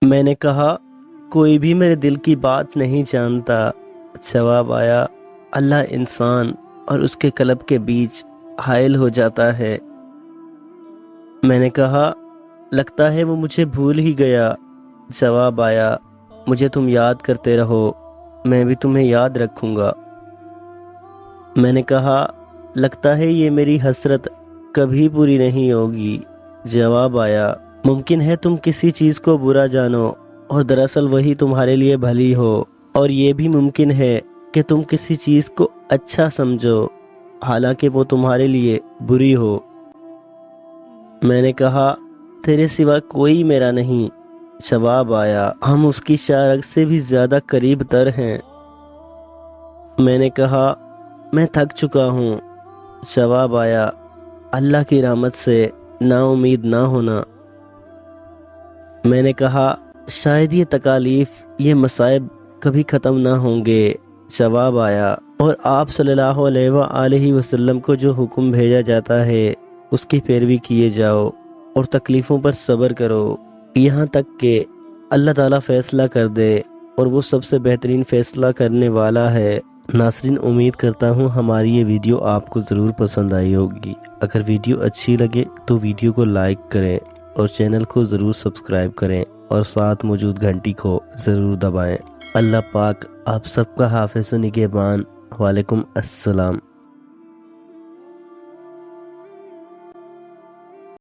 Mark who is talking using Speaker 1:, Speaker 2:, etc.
Speaker 1: میں نے کہا کوئی بھی میرے دل کی بات نہیں جانتا۔ جواب آیا اللہ انسان اور اس کے قلب کے بیچ حائل ہو جاتا ہے۔ میں نے کہا لگتا ہے وہ مجھے بھول ہی گیا۔ جواب آیا مجھے تم یاد کرتے رہو، میں بھی تمہیں یاد رکھوں گا۔ میں نے کہا لگتا ہے یہ میری حسرت کبھی پوری نہیں ہوگی۔ جواب آیا ممکن ہے تم کسی چیز کو برا جانو اور دراصل وہی تمہارے لیے بھلی ہو، اور یہ بھی ممکن ہے کہ تم کسی چیز کو اچھا سمجھو حالانکہ وہ تمہارے لیے بری ہو۔ میں نے کہا تیرے سوا کوئی میرا نہیں۔ جواب آیا ہم اس کی شارک سے بھی زیادہ قریب تر ہیں۔ میں نے کہا میں تھک چکا ہوں۔ جواب آیا اللہ کی رحمت سے نا امید نہ ہونا۔ میں نے کہا شاید یہ تکالیف، یہ مصائب کبھی ختم نہ ہوں گے۔ جواب آیا اور آپ صلی اللہ علیہ وآلہ وسلم کو جو حکم بھیجا جاتا ہے اس کی پیروی کیے جاؤ اور تکلیفوں پر صبر کرو یہاں تک کہ اللہ تعالیٰ فیصلہ کر دے، اور وہ سب سے بہترین فیصلہ کرنے والا ہے۔ ناظرین امید کرتا ہوں ہماری یہ ویڈیو آپ کو ضرور پسند آئی ہوگی۔ اگر ویڈیو اچھی لگے تو ویڈیو کو لائک کریں اور چینل کو ضرور سبسکرائب کریں اور ساتھ موجود گھنٹی کو ضرور دبائیں۔ اللہ پاک آپ سب کا حافظ و نگہبان۔ وعلیکم السلام۔